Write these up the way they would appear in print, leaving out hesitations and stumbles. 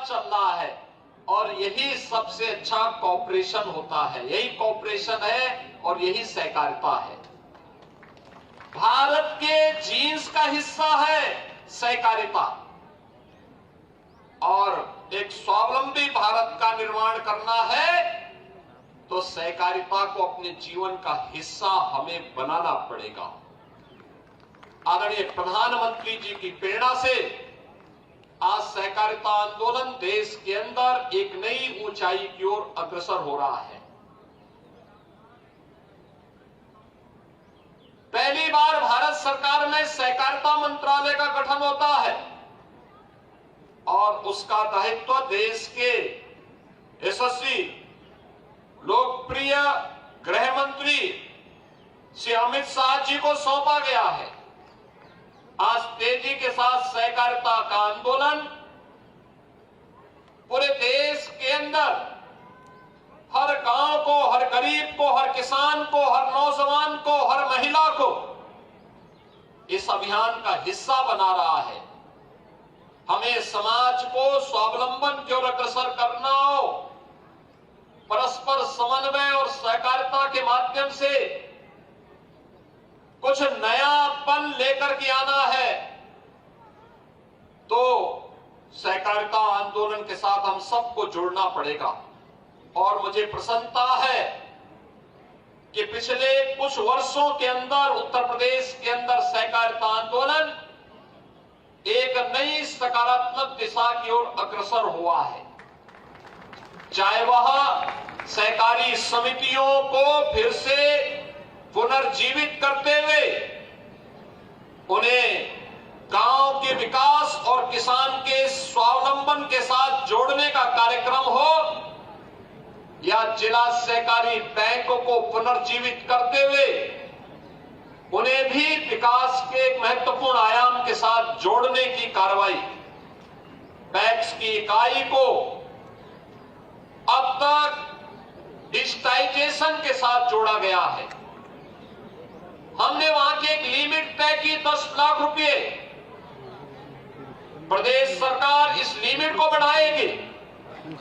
चल रहा है और यही सबसे अच्छा कॉपरेशन होता है, यही कॉपरेशन है और यही सहकारिता है। भारत के जीन्स का हिस्सा है सहकारिता और एक स्वावलंबी भारत का निर्माण करना है तो सहकारिता को अपने जीवन का हिस्सा हमें बनाना पड़ेगा। आदरणीय प्रधानमंत्री जी की प्रेरणा से आज सहकारिता आंदोलन देश के अंदर एक नई ऊंचाई की ओर अग्रसर हो रहा है। पहली बार भारत सरकार में सहकारिता मंत्रालय का गठन होता है और उसका दायित्व देश के यशस्वी लोकप्रिय गृह मंत्री श्री अमित शाह जी को सौंपा गया है। आज तेजी के साथ सहकारिता का आंदोलन पूरे देश के अंदर हर गांव को, हर गरीब को, हर किसान को, हर नौजवान को, हर महिला को इस अभियान का हिस्सा बना रहा है। हमें समाज को स्वावलंबन की ओर अग्रसर करना हो, परस्पर समन्वय और सहकारिता के माध्यम से कुछ नयापन लेकर के आना है तो सहकारिता आंदोलन के साथ हम सबको जुड़ना पड़ेगा। और मुझे प्रसन्नता है कि पिछले कुछ वर्षों के अंदर उत्तर प्रदेश के अंदर सहकारिता आंदोलन एक नई सकारात्मक दिशा की ओर अग्रसर हुआ है। चाहे वह सहकारी समितियों को फिर से पुनर्जीवित करते हुए उन्हें गांव के विकास और किसान के स्वावलंबन के साथ जोड़ने का कार्यक्रम हो या जिला सहकारी बैंकों को पुनर्जीवित करते हुए उन्हें भी विकास के एक महत्वपूर्ण आयाम के साथ जोड़ने की कार्रवाई, पैक्स की इकाई को अब तक डिजिटाइजेशन के साथ जोड़ा गया है। हमने वहां की एक लिमिट तय की 10 लाख रुपए। प्रदेश सरकार इस लिमिट को बढ़ाएगी,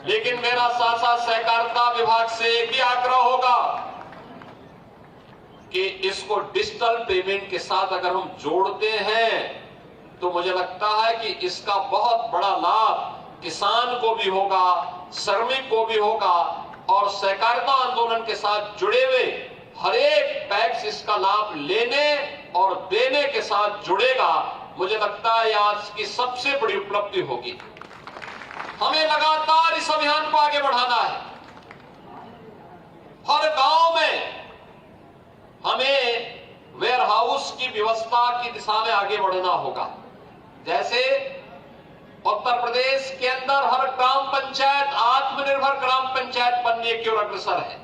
लेकिन मेरा साथ साथ सहकारिता विभाग से एक ही आग्रह होगा कि इसको डिजिटल पेमेंट के साथ अगर हम जोड़ते हैं तो मुझे लगता है कि इसका बहुत बड़ा लाभ किसान को भी होगा, श्रमिक को भी होगा और सहकारिता आंदोलन के साथ जुड़े हुए हर एक पैक्स इसका लाभ लेने और देने के साथ जुड़ेगा। मुझे लगता है आज की सबसे बड़ी उपलब्धि होगी। हमें लगातार इस अभियान को आगे बढ़ाना है। हर गांव में हमें वेयर हाउस की व्यवस्था की दिशा में आगे बढ़ना होगा। जैसे उत्तर प्रदेश के अंदर हर ग्राम पंचायत आत्मनिर्भर ग्राम पंचायत बनने की ओर अग्रसर है।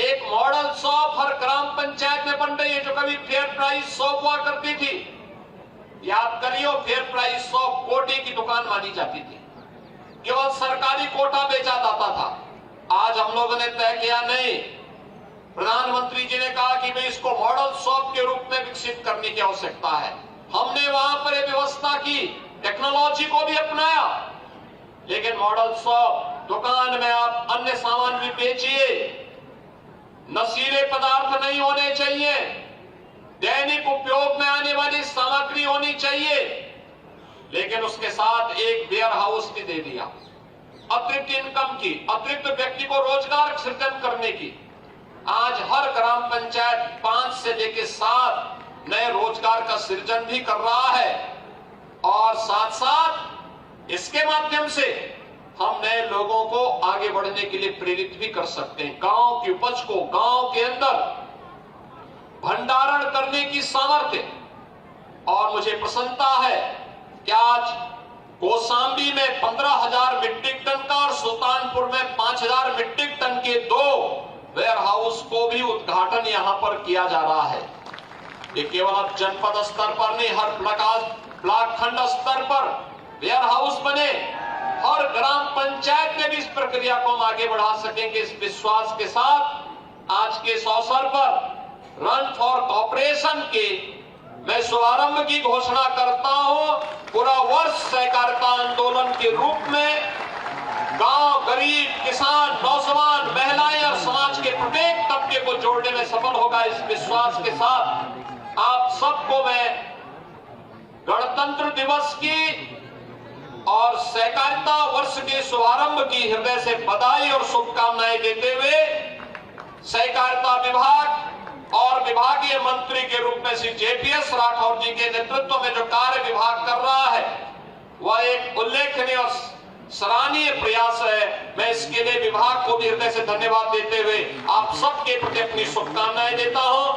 एक मॉडल शॉप हर ग्राम पंचायत में बन रही है, जो कभी फेयर प्राइस शॉप हुआ करती थी। याद करियो, फेयर प्राइस शॉप कोटे की दुकान मानी जाती थी, केवल सरकारी कोटा बेचा जाता था। आज हम लोगों ने तय किया नहीं, प्रधानमंत्री जी ने कहा कि भाई इसको मॉडल शॉप के रूप में विकसित करने की आवश्यकता है। हमने वहां पर एक व्यवस्था की, टेक्नोलॉजी को भी अपनाया, लेकिन मॉडल शॉप दुकान में आप अन्य सामान भी बेचिए, नशीले पदार्थ नहीं होने चाहिए, दैनिक उपयोग में आने वाली सामग्री होनी चाहिए, लेकिन उसके साथ एक वेयर हाउस भी दे दिया, अतिरिक्त इनकम की, अतिरिक्त व्यक्ति को रोजगार सृजन करने की। आज हर ग्राम पंचायत 5 से लेकर 7 नए रोजगार का सृजन भी कर रहा है और साथ साथ इसके माध्यम से हम नए लोगों को आगे बढ़ने के लिए प्रेरित भी कर सकते हैं। गांव की उपज को गांव के अंदर भंडारण करने की सामर्थ्य। और मुझे प्रसन्नता है कि आज कौशाम्बी में 15,000 मीट्रिक टन का और सुल्तानपुर में 5,000 मीट्रिक टन के 2 वेयर हाउस को भी उद्घाटन यहां पर किया जा रहा है। ये केवल अब जनपद स्तर पर नहीं, हर ब्लॉक खंड स्तर पर वेयर हाउस बने, हर ग्राम पंचायत में भी इस प्रक्रिया को हम आगे बढ़ा सकेंगे। इस विश्वास के साथ आज के इस अवसर पर रन फॉर कॉपरेशन के मैं शुभारंभ की घोषणा करता हूं। पूरा वर्ष सहकारिता आंदोलन के रूप में गांव, गरीब, किसान, नौजवान, महिलाएं और समाज के प्रत्येक तबके को जोड़ने में सफल होगा। इस विश्वास के साथ आप सबको मैं गणतंत्र दिवस की और सहकारिता वर्ष के शुभारंभ की हृदय से बधाई और शुभकामनाएं देते हुए सहकारिता विभाग और विभागीय मंत्री के रूप में श्री जेपीएस राठौर जी के नेतृत्व में जो कार्य विभाग कर रहा है वह एक उल्लेखनीय और सराहनीय प्रयास है। मैं इसके लिए विभाग को भी हृदय से धन्यवाद देते हुए आप सबके प्रति अपनी शुभकामनाएं देता हूं।